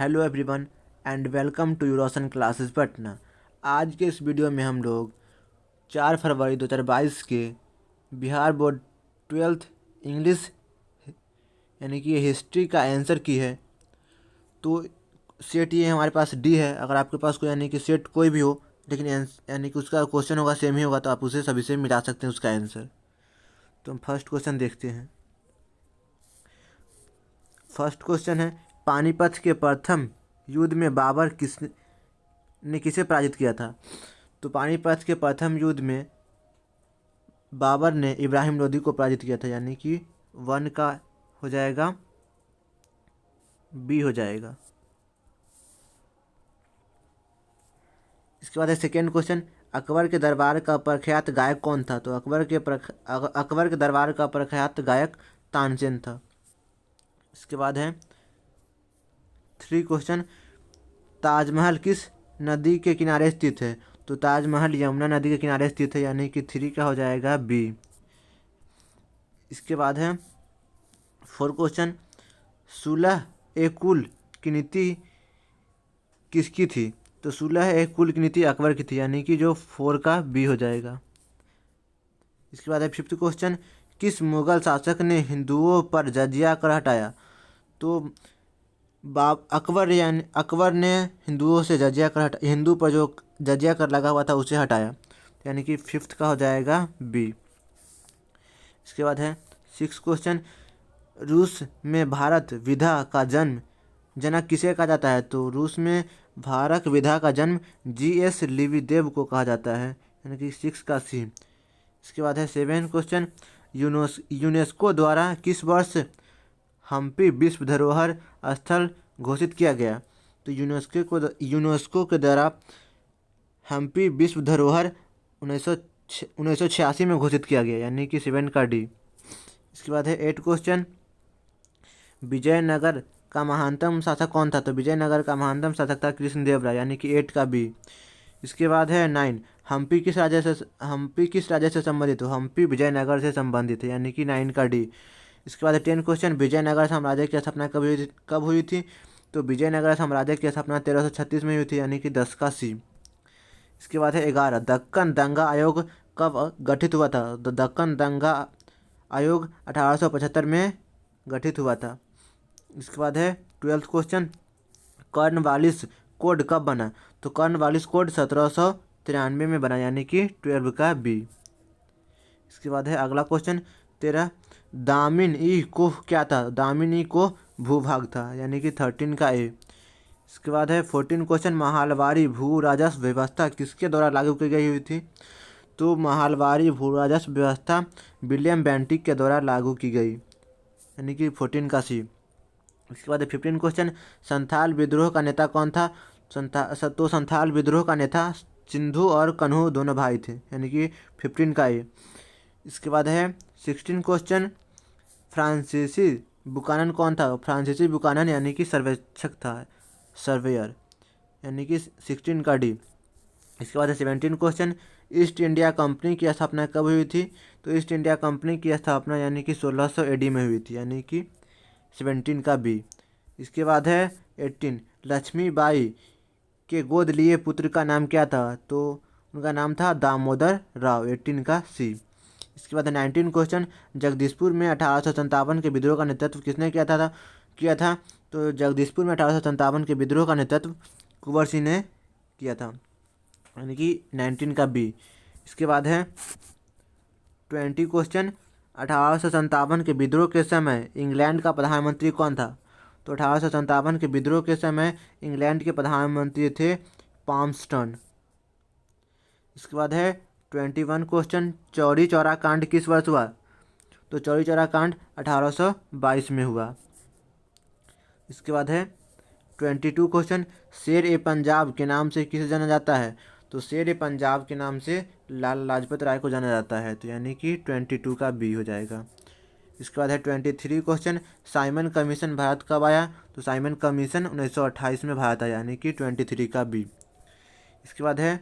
Hello everyone and welcome to Roshan classes Patna. आज के इस वीडियो में हम लोग 4 फरवरी 2022 के बिहार बोर्ड 12th इंग्लिश यानी कि हिस्ट्री का आंसर की है। तो सेट ये हमारे पास डी है। अगर आपके पास कोई यानी कि सेट कोई भी हो लेकिन यानी कि उसका क्वेश्चन होगा सेम ही होगा तो आप उसे सभी से मिला सकते हैं उसका आंसर। तो हम फर्स्ट क्वेश्चन देखते हैं। फर्स्ट क्वेश्चन है, पानीपत के प्रथम युद्ध में बाबर ने किसे पराजित किया था? तो पानीपत के प्रथम युद्ध में बाबर ने इब्राहिम लोदी को पराजित किया था, यानी कि 1 का हो जाएगा, बी हो जाएगा। इसके बाद है सेकेंड क्वेश्चन, अकबर के दरबार का प्रख्यात गायक कौन था? तो अकबर के दरबार का प्रख्यात गायक तानसेन था। इसके बाद है 3 क्वेश्चन, ताजमहल किस नदी के किनारे स्थित है? तो ताजमहल यमुना नदी के किनारे स्थित है, यानी कि 3 का हो जाएगा, बी। इसके बाद है 4 क्वेश्चन, सुलह ए कुल की नीति किसकी थी? तो सुलह ए कुल की नीति अकबर की थी, यानी कि जो 4 का बी हो जाएगा। इसके बाद है 5th क्वेश्चन, किस मुगल शासक ने हिंदुओं पर जजिया कर हटाया? तो अकबर ने हिंदुओं से हिंदू पर जो जजिया कर लगा हुआ था उसे हटाया, यानी कि 5th का हो जाएगा, बी। इसके बाद है 6 क्वेश्चन, रूस में भारत विधा का जनक किसे कहा जाता है? तो रूस में भारत विधा का जन्म GS लिविदेव को कहा जाता है, यानी कि 6 का सी। इसके बाद है 7 क्वेश्चन, यूनेस्को द्वारा किस वर्ष हम्पी विश्व धरोहर स्थल घोषित किया गया? तो यूनेस्को के द्वारा हम्पी विश्व धरोहर 1986 में घोषित किया गया, यानी कि 7 का डी। इसके बाद है 8 क्वेश्चन, विजयनगर का महानतम शासक कौन था? तो विजयनगर का महानतम शासक था कृष्णदेव राय, यानी कि 8 का बी। इसके बाद है 9, हम्पी किस राज्य से संबंधित हो? हम्पी विजयनगर से संबंधित है, यानी कि 9 का डी। इसके बाद 10 क्वेश्चन, विजयनगर साम्राज्य की स्थापना कब हुई थी? तो विजयनगर साम्राज्य की स्थापना 1336 में हुई थी, यानी कि 10 का सी। इसके बाद है 11, दक्कन दंगा आयोग कब गठित हुआ था? तो दक्कन दंगा आयोग 1875 में गठित हुआ था। इसके बाद है 12th क्वेश्चन, कॉर्नवालिस कोड कब बना? तो कॉर्नवालिस कोड 1793 में बना, यानी कि 12 का बी। इसके बाद है अगला क्वेश्चन 13, दामिन ई कोह क्या था? दामिन ई कोह भूभाग था, यानी कि 13 का ए। इसके बाद है 14 क्वेश्चन, महालवारी भू राजस्व व्यवस्था किसके द्वारा लागू की गई हुई थी? तो महालवारी भू राजस्व व्यवस्था विलियम बेंटिक के द्वारा लागू की गई, यानी कि 14 का सी। इसके बाद 15 क्वेश्चन, संथाल विद्रोह का नेता कौन था? तो संथाल विद्रोह का नेता सिंधु और कन्हू दोनों भाई थे, यानी कि 15 का ए। इसके बाद है 16 क्वेश्चन, फ्रांसीसी बुकानन कौन था? फ्रांसीसी बुकानन यानी कि सर्वेक्षक था, सर्वेयर, यानी कि 16 का डी। इसके बाद है 17 क्वेश्चन, ईस्ट इंडिया कंपनी की स्थापना कब हुई थी? तो ईस्ट इंडिया कंपनी की स्थापना यानी कि 1600 AD में हुई थी, यानी कि 17 का बी। इसके बाद है 18, लक्ष्मीबाई के गोद लिए पुत्र का नाम क्या था? तो उनका नाम था दामोदर राव, 18 का सी। इसके बाद 19 क्वेश्चन, जगदीशपुर में 1857 के विद्रोह का नेतृत्व किसने किया था? तो जगदीशपुर में 1857 के विद्रोह का नेतृत्व कुंवर सिंह ने किया था, यानी कि 19 का बी। इसके बाद है 20 क्वेश्चन, 1857 के विद्रोह के समय इंग्लैंड का प्रधानमंत्री कौन था? तो 1857 के विद्रोह के समय इंग्लैंड के प्रधानमंत्री थे पामस्टन। इसके बाद है 21 क्वेश्चन, चौरी चौरा कांड किस वर्ष हुआ? तो चौरी चौरा कांड 1822 में हुआ। इसके बाद है 22 क्वेश्चन, शेर ए पंजाब के नाम से किसे जाना जाता है? तो शेर ए पंजाब के नाम से लाला लाजपत राय को जाना जाता है, तो यानी कि 22 का बी हो जाएगा। इसके बाद है 23 क्वेश्चन, साइमन कमीशन भारत कब आया? तो साइमन कमीशन 1928 में भारत आया, यानी कि 23 का बी। इसके बाद है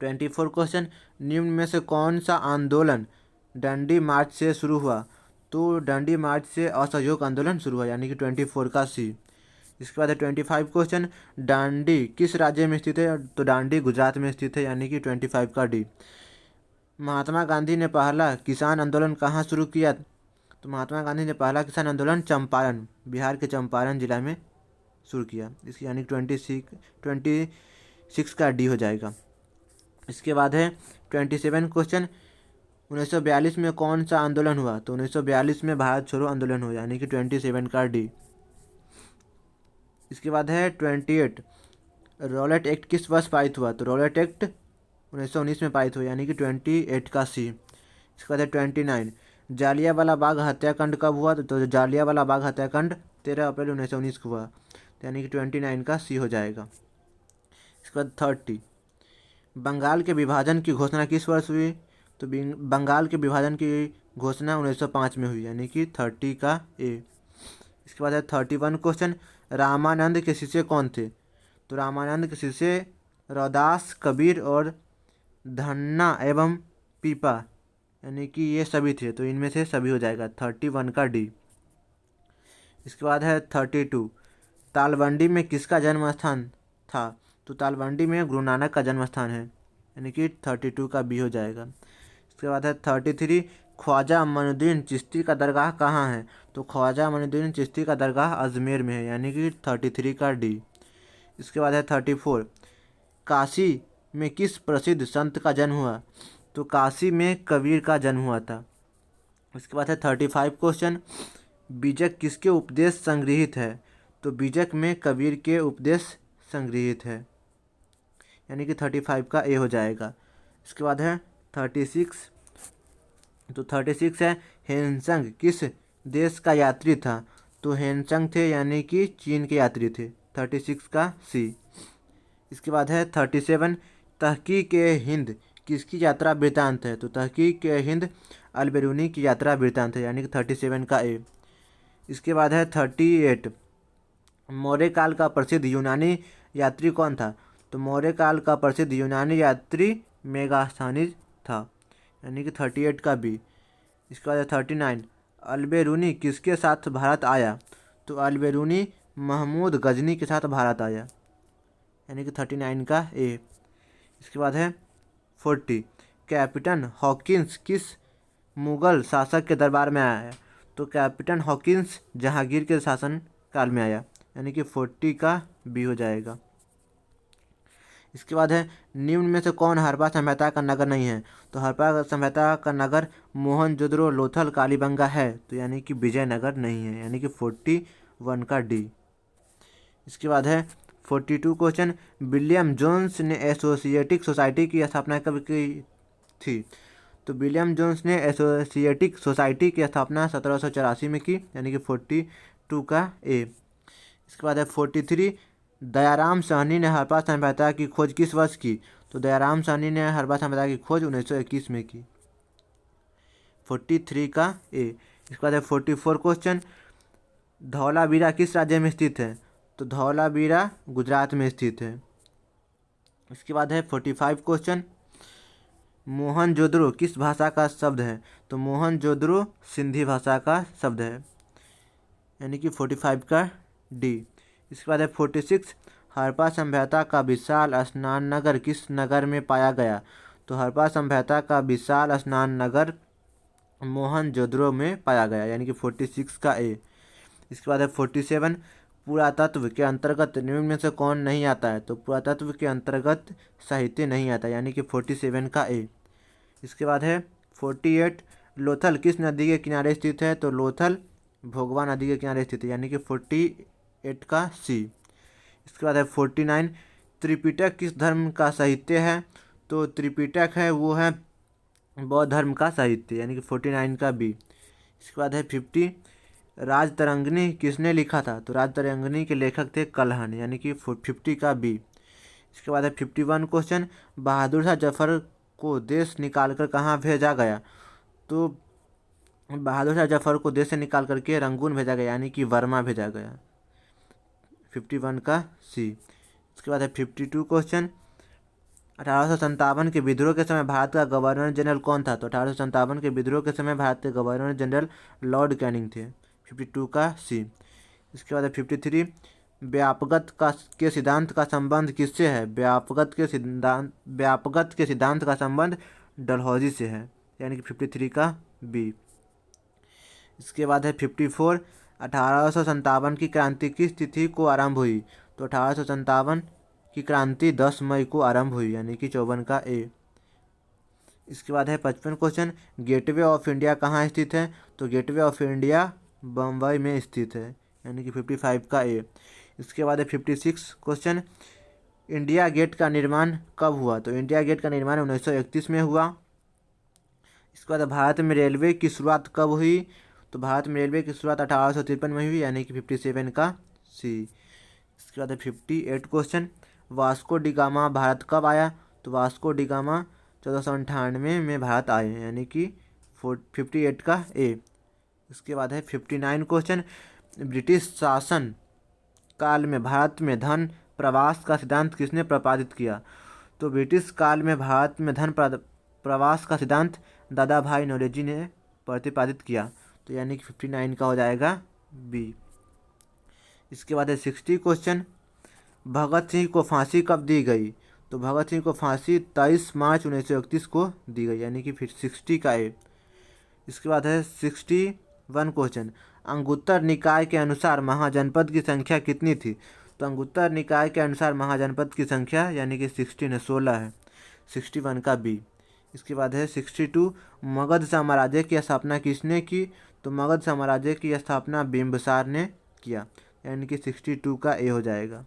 24 क्वेश्चन, निम्न में से कौन सा आंदोलन डंडी मार्च से शुरू हुआ? तो डंडी मार्च से असहयोग आंदोलन शुरू हुआ, यानी कि 24 का सी। इसके बाद है 25 क्वेश्चन, दांडी किस राज्य में स्थित है? तो दांडी गुजरात में स्थित है, यानी कि 25 का डी। महात्मा गांधी ने पहला किसान आंदोलन कहाँ शुरू किया? तो महात्मा गांधी ने पहला किसान आंदोलन चंपारण, बिहार के चंपारण जिला में शुरू किया। इसकी यानी 26 का डी हो जाएगा। इसके बाद है 27 क्वेश्चन, 1942 में कौन सा आंदोलन हुआ? तो 1942 में भारत छोड़ो आंदोलन हुआ, यानी कि 27 का डी। इसके बाद है 28, रॉलेट एक्ट किस वर्ष पारित हुआ? तो रॉलेट एक्ट 1919 में पारित हुआ, यानी कि 28 का सी। इसके बाद है 29, जालियांवाला बाग हत्याकांड कब हुआ? तो जालियांवाला बाग हत्याकांड 13 अप्रैल 1919 को हुआ, यानी कि 29 का सी हो जाएगा। इसके बाद 30, बंगाल के विभाजन की घोषणा किस वर्ष हुई? तो बंगाल के विभाजन की घोषणा 1905 में हुई, यानी कि 30 का ए। इसके बाद है 31 क्वेश्चन, रामानंद के शिष्य कौन थे? तो रामानंद के शिष्य रौदास, कबीर और धन्ना एवं पीपा, यानी कि ये सभी थे, तो इनमें से सभी हो जाएगा, 31 का डी। इसके बाद है 32, तालवंडी में किसका जन्म स्थान था? तो तालवंडी में गुरु नानक का जन्म स्थान है, यानी कि 32 का बी हो जाएगा। इसके बाद है 33, ख्वाजा मइनुद्दीन चिश्ती का दरगाह कहाँ है? तो ख्वाजा मइनुद्दीन चिश्ती का दरगाह अजमेर में है, यानी कि 33 का डी। इसके बाद है 34, काशी में किस प्रसिद्ध संत का जन्म हुआ? तो काशी में कबीर का जन्म हुआ था। इसके बाद है 35 क्वेश्चन, बीजक किसके उपदेश संग्रहित है? तो बीजक में कबीर के उपदेश संग्रहित है, यानी कि 35 का ए हो जाएगा। इसके बाद है 36, तो 36 है, हेनसंग किस देश का यात्री था? तो हेनसंग थे, यानी कि चीन के यात्री थे, 36 का सी। इसके बाद है 37, तहकीक-ए-हिंद किसकी यात्रा वृत्तांत है? तो तहकीक-ए-हिंद अलबेरूनी की यात्रा वृत्तांत है, यानी कि 37 का ए। इसके बाद है 38, मौर्य काल का प्रसिद्ध यूनानी यात्री कौन था? तो मौर्य काल का प्रसिद्ध यूनानी यात्री मेगास्थनीज था, यानी कि 38 का बी। इसके बाद है 39, अलबेरूनी किसके साथ भारत आया? तो अलबेरूनी महमूद गजनी के साथ भारत आया, यानी कि 39 का ए। इसके बाद है 40, कैप्टन हॉकिंस किस मुगल शासक के दरबार में आया? तो कैप्टन हॉकिंस जहांगीर के शासन काल में आया, यानी कि 40 का बी हो जाएगा। इसके बाद है निम्न में से कौन हड़प्पा सभ्यता का नगर नहीं है? तो हड़प्पा सभ्यता का नगर मोहनजोदड़ो, लोथल, कालीबंगा है, तो यानी कि विजयनगर नहीं है, यानी कि 41 का डी। इसके बाद है 42 क्वेश्चन, विलियम जोन्स ने एसोसिएटिक सोसाइटी की स्थापना कब की थी? तो विलियम जोन्स ने एसोसिएटिक सोसाइटी की स्थापना 1784 में की, यानी कि 42 का ए। इसके बाद है 43, दयाराम साहनी ने हड़प्पा सभ्यता की खोज किस वर्ष की? तो दयाराम साहनी ने हड़प्पा सभ्यता की खोज 1921 में की, 43 का ए। इसके बाद है 44 क्वेश्चन, धौलावीरा किस राज्य में स्थित है? तो धौलावीरा गुजरात में स्थित है। इसके बाद है 45 क्वेश्चन, मोहनजोदड़ो किस भाषा का शब्द है? तो मोहनजोदड़ो सिंधी भाषा का शब्द है, यानी कि 45 का डी। इसके बाद है 46, हड़प्पा सभ्यता का विशाल स्नान नगर किस नगर में पाया गया? तो हड़प्पा सभ्यता का विशाल स्नान नगर मोहनजोदड़ो में पाया गया, यानी कि 46 का ए। इसके बाद है 47, पुरातत्व के अंतर्गत निम्न में से कौन नहीं आता है? तो पुरातत्व के अंतर्गत साहित्य नहीं आता, यानी कि 47 का ए। इसके बाद है 48, लोथल किस नदी के किनारे स्थित है? तो लोथल भोगवा नदी के किनारे स्थित है, यानी कि 48 का सी। इसके बाद है 49, त्रिपिटक किस धर्म का साहित्य है? तो त्रिपिटक है वो है बौद्ध धर्म का साहित्य, यानी कि 49 का बी। इसके बाद है 50, राजतरंगिणी किसने लिखा था? तो राजतरंगिणी के लेखक थे कल्हण, यानी कि 50 का बी। इसके बाद है 51 क्वेश्चन, बहादुर शाह जफर को देश निकालकर कहाँ भेजा गया? तो बहादुर शाह जफर को देश से निकाल करके रंगून भेजा गया, यानी कि वर्मा भेजा गया, 51 का सी। इसके बाद है 52 क्वेश्चन, 1857 के विद्रोह के समय भारत का गवर्नर जनरल कौन था? तो 1857 के विद्रोह के समय भारत के गवर्नर जनरल लॉर्ड कैनिंग थे, 52 का सी। इसके बाद है 53, व्यापकत का के सिद्धांत का संबंध किससे है? व्यापकत के सिद्धांत का संबंध डलहौजी से है, यानी कि 53 का बी। इसके बाद है 54, 1857 की क्रांति किस तिथि को आरंभ हुई? तो 1857 की क्रांति 10 मई को आरंभ हुई, यानी कि 54 का ए। इसके बाद है 55 क्वेश्चन, गेटवे ऑफ इंडिया कहाँ स्थित है? तो गेटवे ऑफ इंडिया बम्बई में स्थित है, यानी कि 55 का ए। इसके बाद है 56 क्वेश्चन, इंडिया गेट का निर्माण कब हुआ? तो इंडिया गेट का निर्माण 1931 में हुआ। इसके बाद भारत में रेलवे की शुरुआत कब हुई? तो भारत में रेलवे की शुरुआत 1853 में हुई, यानी कि 57 का सी। इसके बाद है 58 question, Vasco D gamma Bharat कब आया? तो वास्को डी गामा 1498 में भारत आए, यानी कि 58 का ए। इसके बाद है 59 क्वेश्चन, ब्रिटिश शासन काल में भारत में धन प्रवास का सिद्धांत किसने प्रतिपादित किया? तो ब्रिटिश काल में भारत में धन प्रवास का सिद्धांत दादा भाई नौरोजी ने प्रतिपादित किया, तो यानी कि 59 का हो जाएगा बी। इसके बाद है 60 क्वेश्चन, भगत सिंह को फांसी कब दी गई? तो भगत सिंह को फांसी 23 मार्च 1931 को दी गई, यानी कि फिर 60 का ए। इसके बाद है 61 क्वेश्चन, अंगुत्तर निकाय के अनुसार महाजनपद की संख्या कितनी थी? तो अंगुत्तर निकाय के अनुसार महाजनपद की संख्या यानी कि 16 है, 61 का बी। इसके बाद है 62, मगध साम्राज्य की स्थापना किसने की? तो मगध साम्राज्य की स्थापना बिंबिसार ने किया, यानी कि 62 का ए हो जाएगा।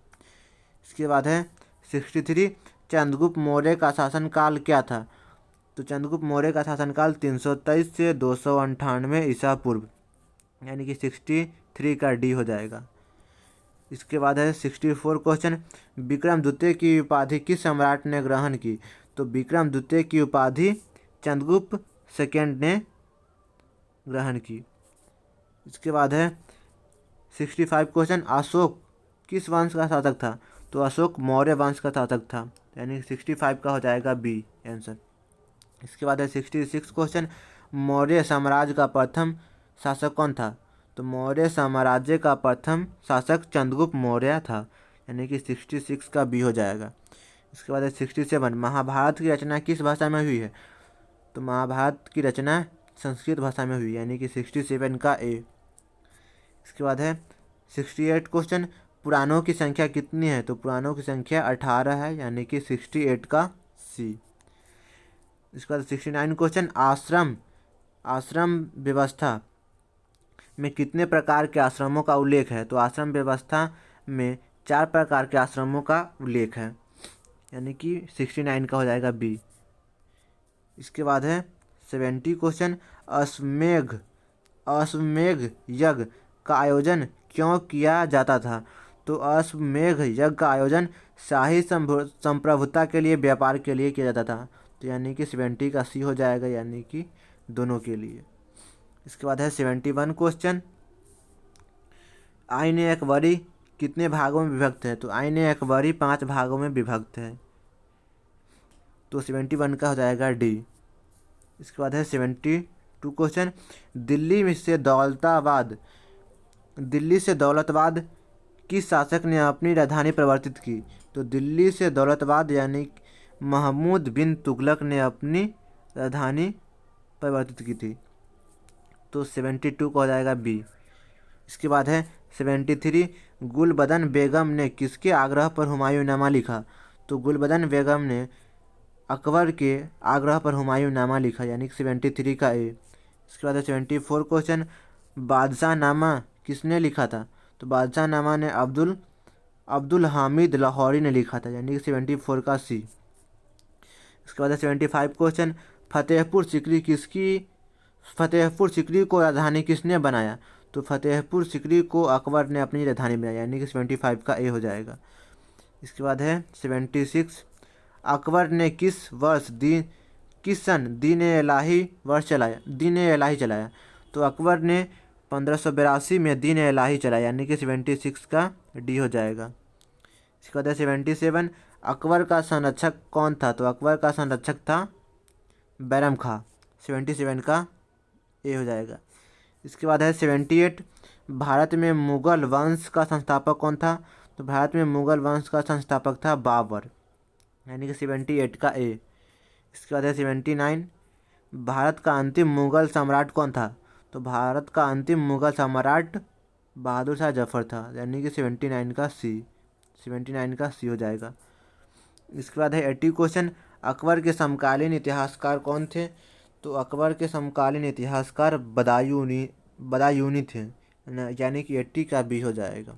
इसके बाद है 63, चंद्रगुप्त मौर्य का शासनकाल क्या था? तो चंद्रगुप्त मौर्य का शासनकाल 323 से 298 ईसा पूर्व, यानी कि 63 का डी हो जाएगा। इसके बाद है 64 क्वेश्चन, विक्रम द्वितीय की उपाधि किस सम्राट ने ग्रहण की? तो विक्रम द्वितीय की उपाधि चंद्रगुप्त सेकेंड ने ग्रहण की। इसके बाद है 65 क्वेश्चन, अशोक किस वंश का शासक था? तो अशोक मौर्य वंश का शासक था, यानी 65 का हो जाएगा बी आंसर। इसके बाद है 66 क्वेश्चन, मौर्य साम्राज्य का प्रथम शासक कौन था? तो मौर्य साम्राज्य का प्रथम शासक चंद्रगुप्त मौर्य था, यानी कि 66 का बी हो जाएगा। इसके बाद है 67, महाभारत की रचना किस भाषा में हुई है? तो महाभारत की रचना संस्कृत भाषा में हुई, यानी कि 67 का ए। इसके बाद है 68 क्वेश्चन, पुराणों की संख्या कितनी है? तो पुराणों की संख्या 18 है, यानी कि 68 का सी। इसके बाद 69 क्वेश्चन, आश्रम व्यवस्था में कितने प्रकार के आश्रमों का उल्लेख है? तो आश्रम व्यवस्था में 4 प्रकार के आश्रमों का उल्लेख है, यानी कि 69 का हो जाएगा बी। इसके बाद है 70 क्वेश्चन, अश्वमेघ यज्ञ का आयोजन क्यों किया जाता था? तो अश्वमेघ यज्ञ का आयोजन शाही संप्रभुता के लिए, व्यापार के लिए किया जाता था, तो यानी कि 70 का सी हो जाएगा, यानी कि दोनों के लिए। इसके बाद है 71 क्वेश्चन, आईन अकबरी कितने भागों में विभक्त है? तो आईन अकबरी 5 भागों में विभक्त है, तो 71 का हो जाएगा डी। इसके बाद है 72 क्वेश्चन, दिल्ली से दौलताबाद किस शासक ने अपनी राजधानी परिवर्तित की? तो दिल्ली से दौलताबाद यानी महमूद बिन तुगलक ने अपनी राजधानी परिवर्तित की थी, तो 72 का हो जाएगा बी। इसके बाद है 73, गुलबदन बेगम ने किसके आग्रह पर हुमायूंनामा लिखा? तो गुलबदन बेगम ने अकबर के आग्रह पर हुमायूंनामा लिखा, यानी कि 73 का ए। इसके बाद है 74 क्वेश्चन, बादशाहनामा किसने लिखा था? तो बादशाहनामा ने अब्दुल हामिद लाहौरी ने लिखा था, यानी कि 74 का सी। इसके बाद है 75 क्वेश्चन, फतेहपुर सीकरी को राजधानी किसने बनाया? तो फतेहपुर सीकरी को अकबर ने अपनी राजधानी बनाया, यानी कि 75 का ए हो जाएगा। इसके बाद है 76, अकबर ने किस सन दीन इलाही चलाया? तो अकबर ने 1582 में दीन इलाही चलाया, यानी कि 76 का डी हो जाएगा। इसके बाद है 77, अकबर का संरक्षक कौन था? तो अकबर का संरक्षक था बैरम खां, 77 का ए हो जाएगा। इसके बाद है 78, भारत में मुगल वंश का संस्थापक कौन था? तो भारत में मुगल वंश का संस्थापक था बाबर, यानी कि 78 का ए। इसके बाद है 79, भारत का अंतिम मुगल सम्राट कौन था? तो भारत का अंतिम मुगल सम्राट बहादुर शाह जफर था, यानी कि 79 का सी। 79 का सी हो जाएगा। इसके बाद है 80 क्वेश्चन, अकबर के समकालीन इतिहासकार कौन थे? तो अकबर के समकालीन इतिहासकार बदायूनी थे, यानी कि 80 का बी हो जाएगा।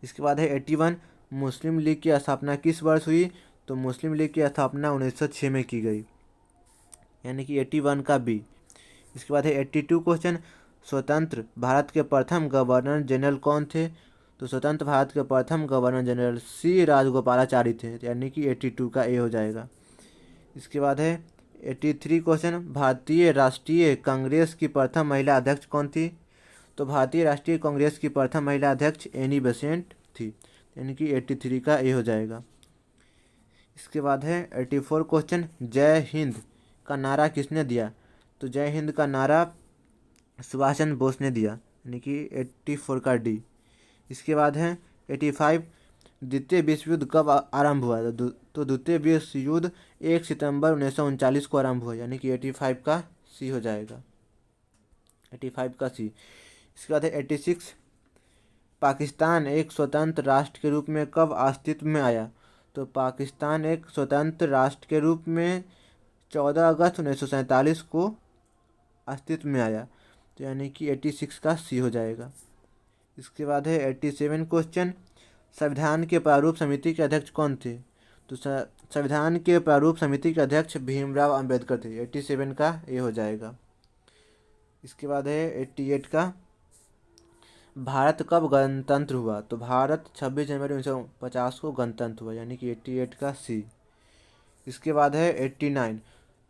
इसके बाद है 81, मुस्लिम लीग की स्थापना किस वर्ष हुई? तो मुस्लिम लीग की स्थापना 1906 में की गई, यानी कि 81 का बी। इसके बाद है 82 क्वेश्चन, स्वतंत्र भारत के प्रथम गवर्नर जनरल कौन थे? तो स्वतंत्र भारत के प्रथम गवर्नर जनरल सी राजगोपालाचारी थे, यानी कि 82 का ए हो जाएगा। इसके बाद है 83 क्वेश्चन, भारतीय राष्ट्रीय कांग्रेस की प्रथम महिला अध्यक्ष कौन थी? तो भारतीय राष्ट्रीय कांग्रेस की प्रथम महिला अध्यक्ष एनी बेसेंट थी, यानी कि 83 का ए हो जाएगा। इसके बाद है 84 क्वेश्चन, जय हिंद का नारा किसने दिया? तो जय हिंद का नारा सुभाष चंद्र बोस ने दिया, यानी कि 84 का डी। इसके बाद है 85, द्वितीय विश्व युद्ध कब आरंभ हुआ? तो द्वितीय विश्व युद्ध 1 सितंबर 1939 को आरंभ हुआ, यानी कि 85 का सी हो जाएगा। 85 का सी। इसके बाद है 86, पाकिस्तान एक स्वतंत्र राष्ट्र के रूप में कब अस्तित्व में आया? तो पाकिस्तान एक स्वतंत्र राष्ट्र के रूप में 14 अगस्त 1947 को अस्तित्व में आया, तो यानी कि 86 का सी हो जाएगा। इसके बाद है 87 क्वेश्चन, संविधान के प्रारूप समिति के अध्यक्ष कौन थे? तो संविधान के प्रारूप समिति के अध्यक्ष भीमराव अंबेडकर थे, 87 का ए हो जाएगा। इसके बाद है 88 का, भारत कब गणतंत्र हुआ? तो भारत 26 जनवरी 1950 को गणतंत्र हुआ, यानी कि 88 का सी। इसके बाद है 89,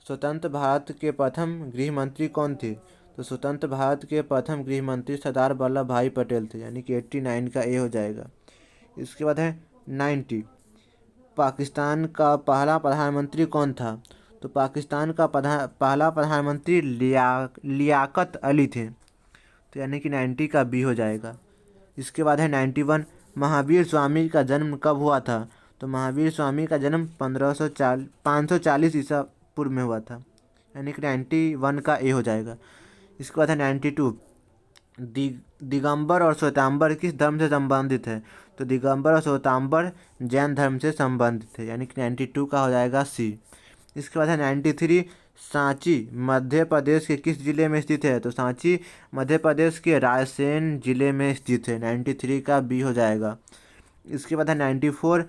स्वतंत्र भारत के प्रथम गृह मंत्री कौन थे? तो स्वतंत्र भारत के प्रथम गृह मंत्री सरदार वल्लभ भाई पटेल थे, यानी कि 89 का ए हो जाएगा। इसके बाद है 90, पाकिस्तान का पहला प्रधानमंत्री कौन था? तो पाकिस्तान का पहला प्रधानमंत्री लियाकत अली थे, तो यानी कि 90 का बी हो जाएगा। इसके बाद है 91, महावीर स्वामी का जन्म कब हुआ था? तो महावीर स्वामी का जन्म 540 ईसा पूर्व में हुआ था, यानी कि 91 का ए हो जाएगा। इसके बाद है 92, दिगंबर और श्वेतांबर किस धर्म से संबंधित है? तो दिगंबर और श्वेतांबर जैन धर्म से संबंधित है, यानी कि 92 का हो जाएगा सी। इसके बाद है 93, सांची मध्य प्रदेश के किस जिले में स्थित है? तो सांची मध्य प्रदेश के रायसेन जिले में स्थित है, 93 का बी हो जाएगा। इसके बाद है 94,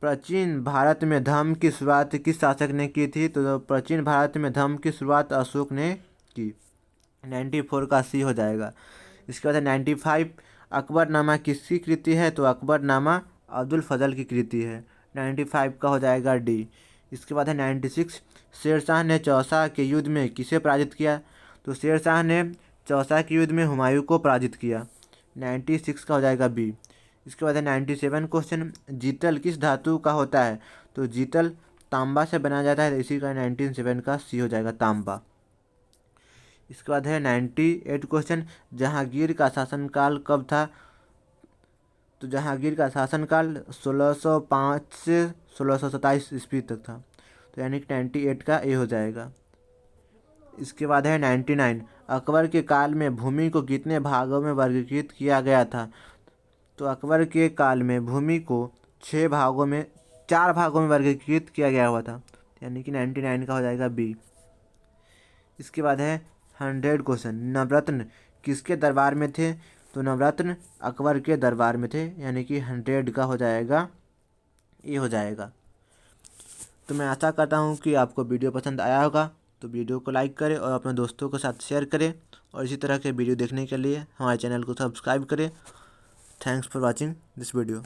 प्राचीन भारत में धर्म की शुरुआत किस शासक ने की थी? तो प्राचीन भारत में धर्म की शुरुआत अशोक ने की, 94 का सी हो जाएगा। इसके बाद है 95, अकबरनामा किसकी कृति है? तो अकबरनामा अब्दुल फजल की कृति है, 95 का हो जाएगा डी। इसके बाद है 96, शेरशाह ने चौसा के युद्ध में किसे पराजित किया? तो शेरशाह ने चौसा के युद्ध में हुमायूं को पराजित किया, 96 का हो जाएगा बी। इसके बाद है 97 क्वेश्चन, जीतल किस धातु का होता है? तो जीतल तांबा से बनाया जाता है, तो इसी का 97 का सी हो जाएगा, तांबा। इसके बाद है 98 क्वेश्चन, जहांगीर का शासनकाल कब था? तो जहांगीर का शासनकाल 1605 से 1627 ईस्वी तक था, तो यानी कि 98 का ए हो जाएगा। इसके बाद है 99, अकबर के काल में भूमि को कितने भागों में वर्गीकृत किया गया था? तो अकबर के काल में भूमि को 4 भागों में वर्गीकृत किया गया हुआ था, यानी कि 99 का हो जाएगा बी। इसके बाद है 100 क्वेश्चन, नवरत्न किसके दरबार में थे? तो नवरत्न अकबर के दरबार में थे, यानी कि 100 का हो जाएगा, ये हो जाएगा। तो मैं आशा करता हूँ कि आपको वीडियो पसंद आया होगा, तो वीडियो को लाइक करें और अपने दोस्तों के साथ शेयर करें, और इसी तरह के वीडियो देखने के लिए हमारे चैनल को सब्सक्राइब करें। Thanks for watching this video.